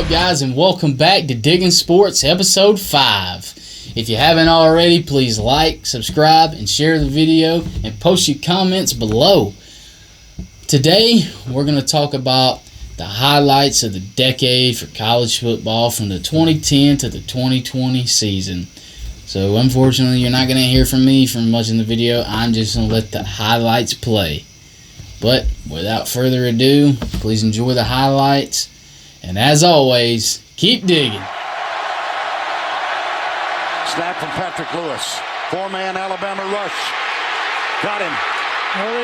up, guys, and welcome back to Digging Sports Episode 5. If you haven't already, please like, subscribe, and share the video, and post your comments below. Today, we're going to talk about the highlights of the decade for college football from the 2010 to the 2020 season. So, unfortunately, you're not going to hear from me for much in the video. I'm just going to let the highlights play. But, without further ado, please enjoy the highlights. And as always, keep digging. Snap from Patrick Lewis. Four-man Alabama rush. Got him.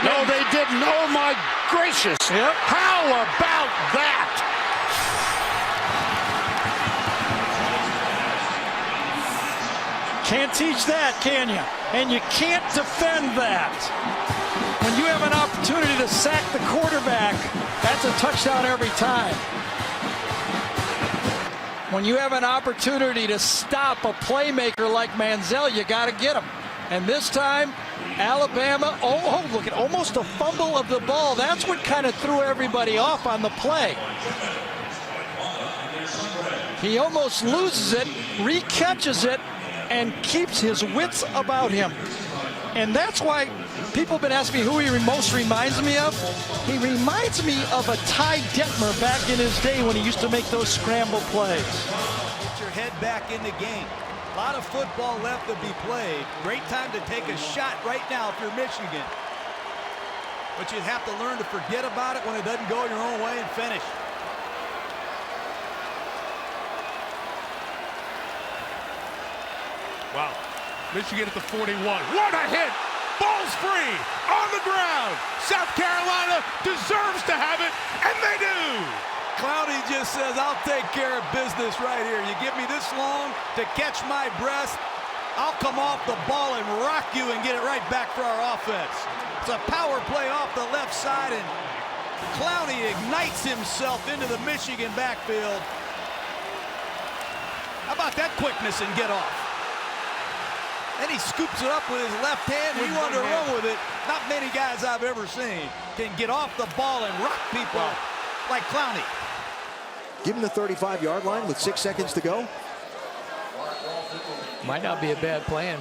No, they didn't. Oh, my gracious. Yep. How about that? Can't teach that, can you? And you can't defend that. When you have an opportunity to sack the quarterback, that's a touchdown every time. When you have an opportunity to stop a playmaker like Manziel, you got to get him. And this time, Alabama, look at almost a fumble of the ball. That's what kind of threw everybody off on the play. He almost loses it, recatches it, and keeps his wits about him. And that's why people have been asking me who he most reminds me of. He reminds me of a Ty Detmer back in his day when he used to make those scramble plays. Get your head back in the game. A lot of football left to be played. Great time to take a shot right now if you're Michigan. But you'd have to learn to forget about it when it doesn't go your own way and finish. Wow. Michigan at the 41. What a hit! Ball's free on the ground. South Carolina deserves to have it, and they do. Clowney just says, I'll take care of business right here. You give me this long to catch my breath, I'll come off the ball and rock you and get it right back for our offense. It's a power play off the left side, and Clowney ignites himself into the Michigan backfield. How about that quickness and get off? Then he scoops it up with his left hand. He wanted to run with it. Not many guys I've ever seen can get off the ball and rock people like Clowney. Give him the 35-yard line with 6 seconds to go. Might not be a bad plan.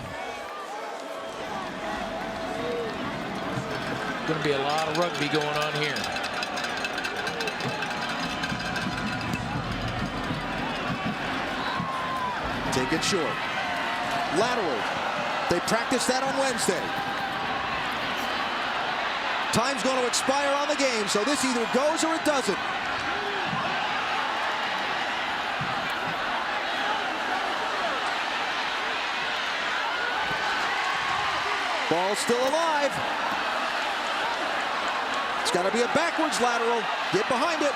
Going to be a lot of rugby going on here. Take it short. Lateral. They practiced that on Wednesday. Time's going to expire on the game, so this either goes or it doesn't. Ball's still alive. It's got to be a backwards lateral. Get behind it.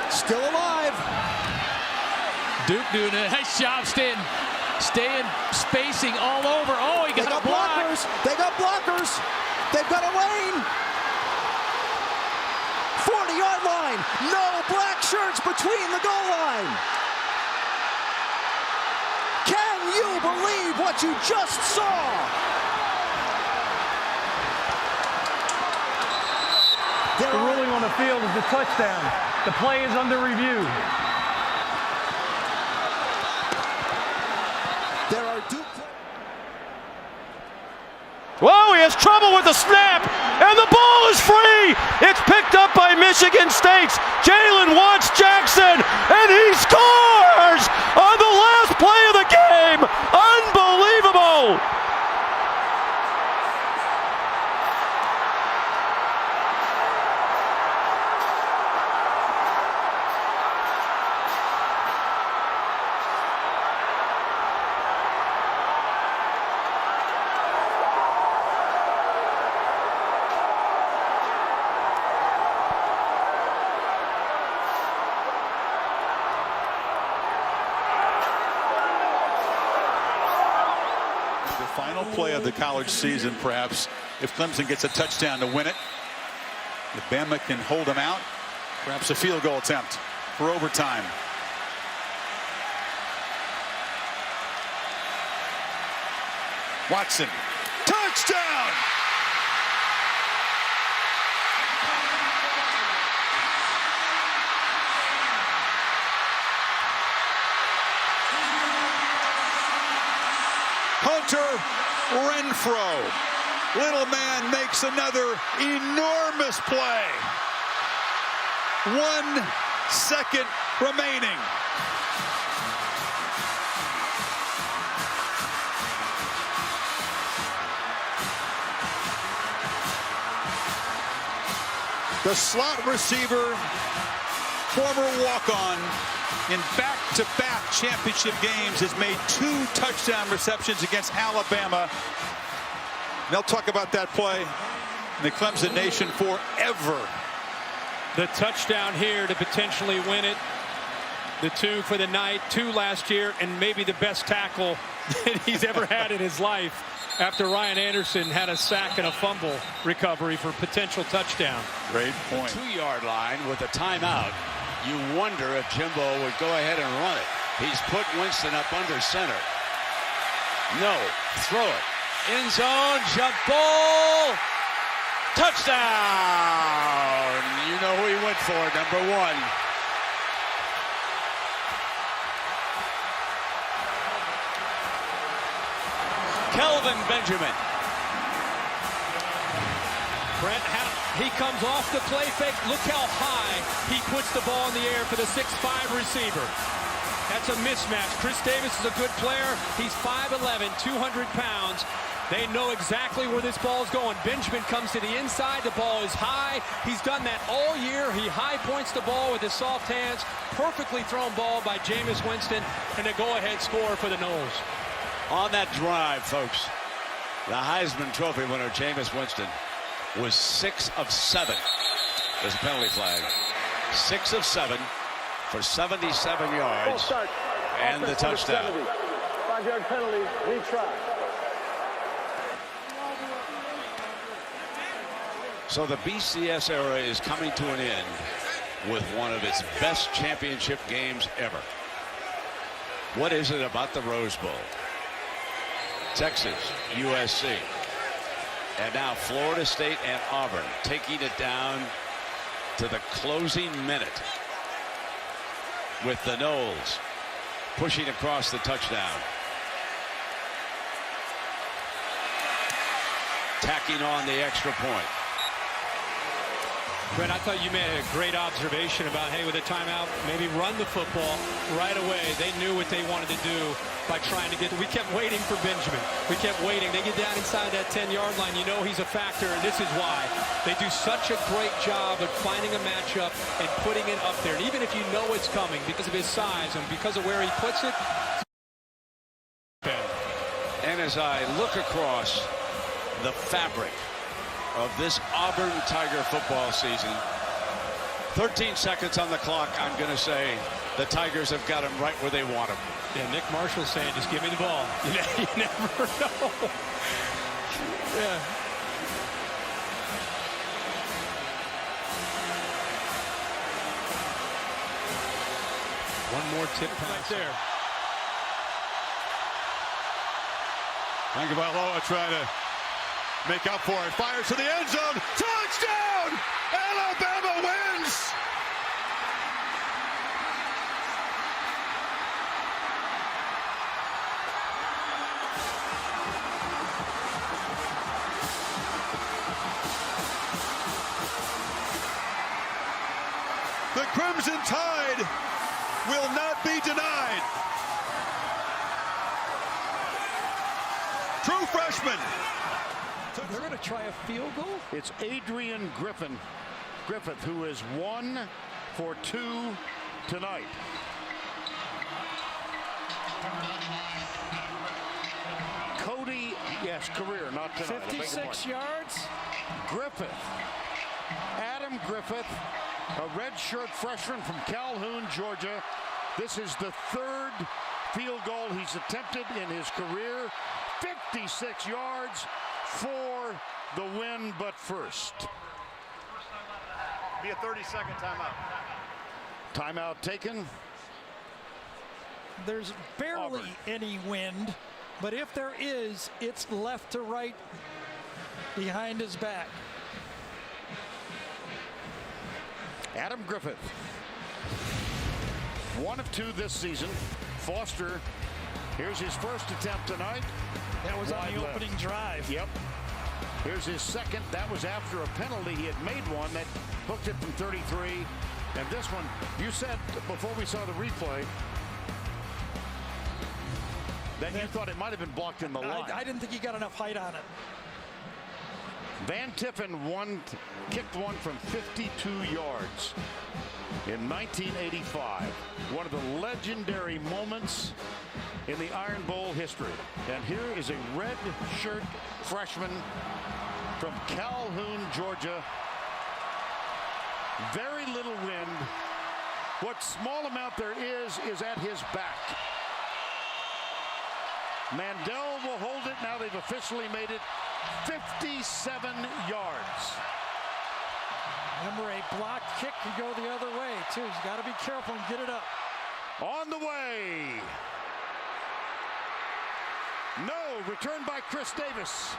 Still alive. Duke doing a nice job staying spacing all over. Oh, he got a block. Blockers. They got blockers. They've got a lane. 40-yard line. No black shirts between the goal line. Can you believe what you just saw? The ruling on the field is a touchdown. The play is under review. There are Duke. Whoa, he has trouble with the snap, and the ball is free. It's picked up by Michigan State's Jalen Watts Jackson, and he scores on the last play of the game. Unbelievable. Final play of the college season, perhaps, if Clemson gets a touchdown to win it. If Bama can hold them out, perhaps a field goal attempt for overtime. Watson, touchdown! Hunter Renfrow. Little man makes another enormous play. 1 second remaining. The slot receiver, former walk-on, in back-to-back championship games has made 2 touchdown receptions against Alabama. They'll talk about that play in the Clemson Nation forever. The touchdown here to potentially win it. The 2 for the night, 2 last year, and maybe the best tackle that he's ever had in his life after Ryan Anderson had a sack and a fumble recovery for potential touchdown. Great point. 2-yard line with a timeout. You wonder if Jimbo would go ahead and run it. He's put Winston up under center. No, throw it. End zone, jump ball. Touchdown! You know who he went for, number 1. Kelvin Benjamin. Brent, he comes off the play fake. Look how high he puts the ball in the air for the 6'5 receiver. That's a mismatch. Chris Davis is a good player. He's 5'11", 200 pounds. They know exactly where this ball is going. Benjamin comes to the inside. The ball is high. He's done that all year. He high points the ball with his soft hands. Perfectly thrown ball by Jameis Winston, and a go-ahead score for the Noles. On that drive, folks, the Heisman Trophy winner, Jameis Winston, was 6 of 7. There's a penalty flag. 6 of 7 for 77 yards and the touchdown. 5-yard penalty, retry. So the BCS era is coming to an end with one of its best championship games ever. What is it about the Rose Bowl? Texas, USC, and now Florida State and Auburn taking it down to the closing minute with the Noles pushing across the touchdown. Tacking on the extra point. Brett, I thought you made a great observation about, hey, with a timeout, maybe run the football right away. They knew what they wanted to do by trying to get. We kept waiting for Benjamin. We kept waiting. They get down inside that 10-yard line. You know he's a factor, and this is why. They do such a great job of finding a matchup and putting it up there. And even if you know it's coming because of his size and because of where he puts it. And as I look across the fabric of this Auburn Tiger football season, 13 seconds on the clock, I'm going to say the Tigers have got him right where they want him. Yeah, Nick Marshall's saying, just give me the ball. You never know. Yeah. One more tip pass right there. Tagovailoa trying to make up for it. Fires to the end zone. Touchdown! Alabama wins! The Crimson Tide will not be denied. True freshman. They're going to try a field goal. It's Adrian Griffith, who is 1 for 2 tonight. Cody, yes, career, not tonight. 56 yards. Griffith, Adam Griffith, a redshirt freshman from Calhoun, Georgia. This is the 3rd field goal he's attempted in his career. 56 yards for the win, but first. Be a 30-second timeout. Timeout taken. There's barely any wind, but if there is, it's left to right behind his back. Adam Griffith, 1 of 2 this season. Foster, here's his first attempt tonight. That was on the opening drive. Yep. Here's his second. That was after a penalty. He had made one that hooked it from 33. And this one, you said before we saw the replay that you thought it might have been blocked in the line. I didn't think he got enough height on it. Van Tiffen kicked one from 52 yards in 1985. One of the legendary moments in the Iron Bowl history. And here is a red shirt freshman from Calhoun, Georgia. Very little wind. What small amount there is at his back. Mandel will hold it. Now they've officially made it 57 yards. Remember, a blocked kick can go the other way, too. He's got to be careful and get it up. On the way. No, returned by Chris Davis.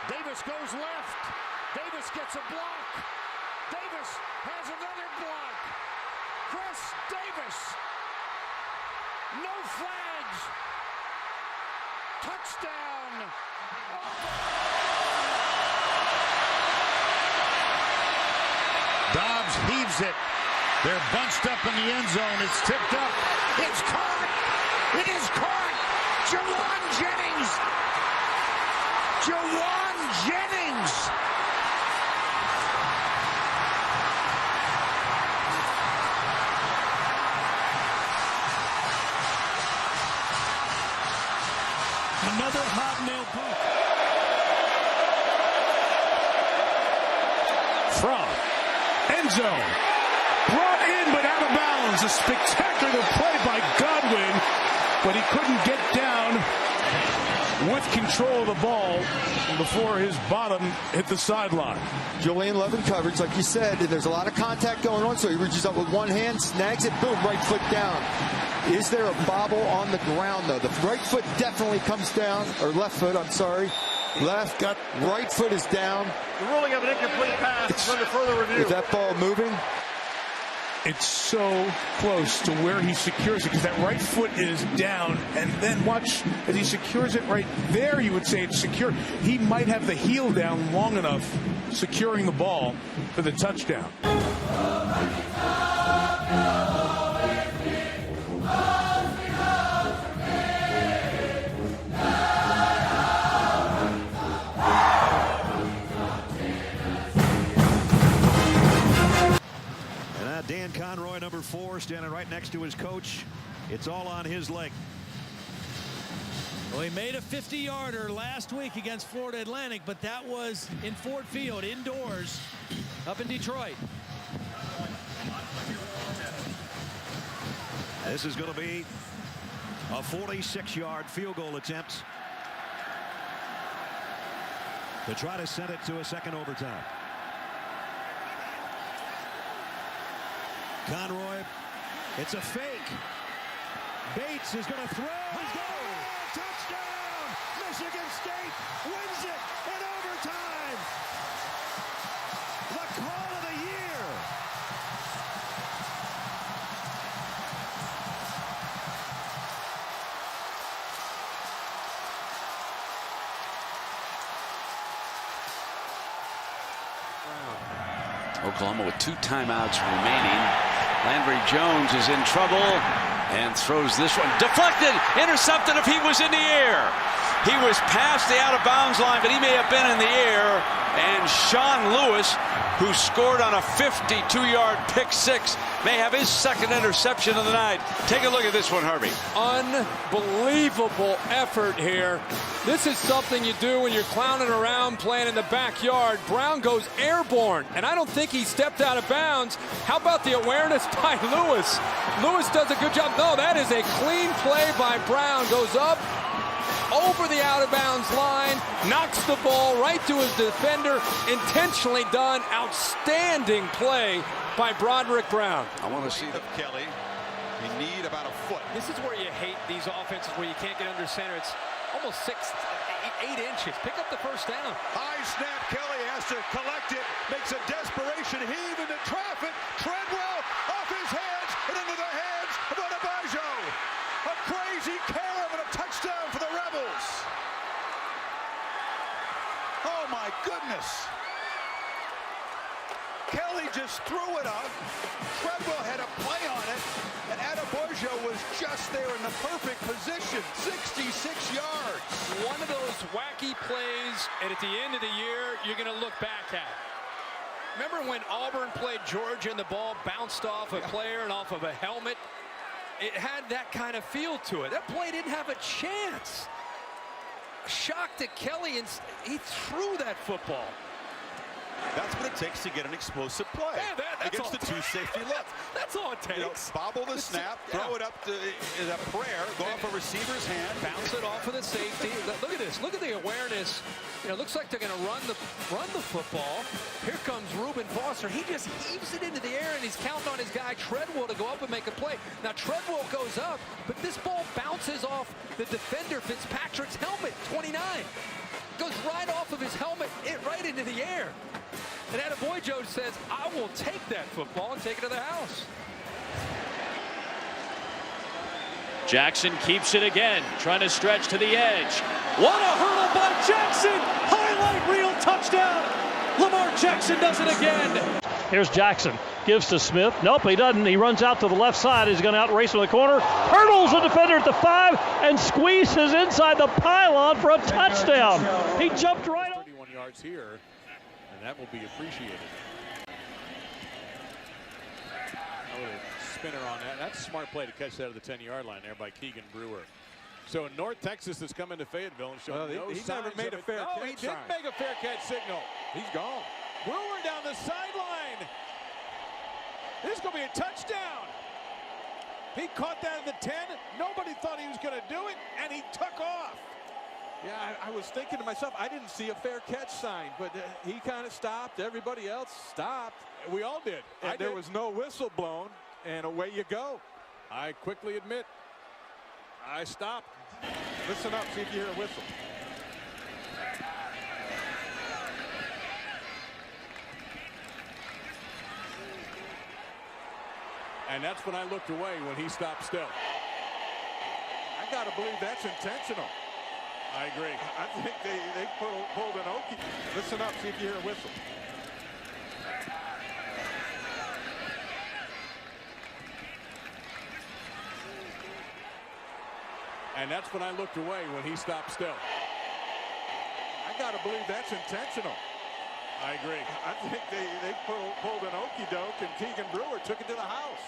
Davis goes left. Davis gets a block. Davis has another block. Chris Davis. No flags. Touchdown. Dobbs heaves it. They're bunched up in the end zone. It's tipped up. It's caught. It is caught. Jawan Jennings. Jawan Jennings. Another hobnail boot. From end zone. Brought in but out of bounds. A spectacular play by Godwin, but he couldn't get down with control of the ball before his bottom hit the sideline. Julian Love in coverage, like you said, and there's a lot of contact going on, so he reaches up with one hand, snags it, boom, right foot down. Is there a bobble on the ground, though? The right foot definitely comes down, or left foot, I'm sorry. Left, right foot is down. The ruling of an incomplete pass is under further review. Is that ball moving? It's so close to where he secures it because that right foot is down, and then watch as he secures it right there. You would say it's secure. He might have the heel down long enough, securing the ball for the touchdown. Dan Conroy, number 4, standing right next to his coach. It's all on his leg. Well, he made a 50-yarder last week against Florida Atlantic, but that was in Ford Field, indoors, up in Detroit. This is going to be a 46-yard field goal attempt to try to send it to a second overtime. Conroy, it's a fake. Bates is going to throw. He's got it. Touchdown! Michigan State wins it in overtime. The call of the year. Oklahoma with 2 timeouts remaining. Landry Jones is in trouble and throws this one. Deflected, intercepted if he was in the air. He was past the out-of-bounds line, but he may have been in the air. And Sean Lewis, who scored on a 52-yard pick six, may have his second interception of the night. Take a look at this one, Harvey. Unbelievable effort here. This is something you do when you're clowning around playing in the backyard. Brown goes airborne, and I don't think he stepped out of bounds. How about the awareness by Lewis? Lewis does a good job. No, that is a clean play by Brown. Goes up over the out-of-bounds line, knocks the ball right to his defender. Intentionally done. Outstanding play by Broderick Brown. I want to see Of Kelly. You need about a foot. This is where you hate these offenses where you can't get under center. It's almost 8 inches. Pick up the first down. High snap. Kelly has to collect it. Makes a desperation heave into traffic. Treadwell off his hands and into the hands of Onabajo. A crazy carom and a touchdown for the Rebels. my goodness. Kelly just threw it up. Treadwell had a play on it, and Adebayo was just there in the perfect position. 66 yards. One of those wacky plays, and at the end of the year, you're going to look back at. Remember when Auburn played Georgia and the ball bounced off a player and off of a helmet? It had that kind of feel to it. That play didn't have a chance. Shocked at Kelly, and he threw that football. That's what it takes to get an explosive play. Yeah, that's against the two safety look. That's all it takes. You know, bobble the snap, throw it up to a prayer, go off a receiver's hand, bounce it off of the safety. Look at this. Look at the awareness. You know, it looks like they're going to run the football. Here comes Reuben Foster. He just heaves it into the air, and he's counting on his guy Treadwell to go up and make a play. Now Treadwell goes up, but this ball bounces off the defender Fitzpatrick's helmet, 29. Goes right off of his helmet, right into the air. And Adebayo says, I will take that football and take it to the house. Jackson keeps it again, trying to stretch to the edge. What a hurdle by Jackson! Highlight reel touchdown! Lamar Jackson does it again. Here's Jackson. Gives to Smith. Nope, he doesn't. He runs out to the left side. He's going to outrace from the corner. Hurdles the defender at the 5 and squeezes inside the pylon for a touchdown. He jumped right on. 31 yards here, and that will be appreciated. Spinner on that. That's a smart play to catch that at the 10-yard line there by Keegan Brewer. So North Texas has come into Fayetteville and shown he never made a fair catch. Oh, he didn't make a fair catch signal. He's gone. Brewer down the sideline. This is going to be a touchdown. He caught that at the 10. Nobody thought he was going to do it, and he took off. Yeah, I was thinking to myself, I didn't see a fair catch sign, but he kind of stopped. Everybody else stopped. We all did. And there was no whistle blown, and away you go. I quickly admit, I stopped. Listen up, see if you hear a whistle. And that's when I looked away when he stopped still. I got to believe that's intentional. I agree. I think they pulled an Okie. Listen up, see if you hear a whistle. And that's when I looked away when he stopped still. I got to believe that's intentional. I agree. I think they pulled an okie doke, and Keegan Brewer took it to the house.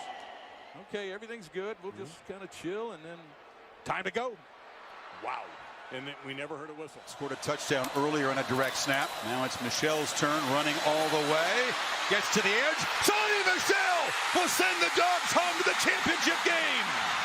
Okay, everything's good. We'll just kind of chill, and then time to go. Wow. And then we never heard a whistle. Scored a touchdown earlier on a direct snap. Now it's Michelle's turn, running all the way. Gets to the edge. Sonny Michel will send the Dogs home to the championship game.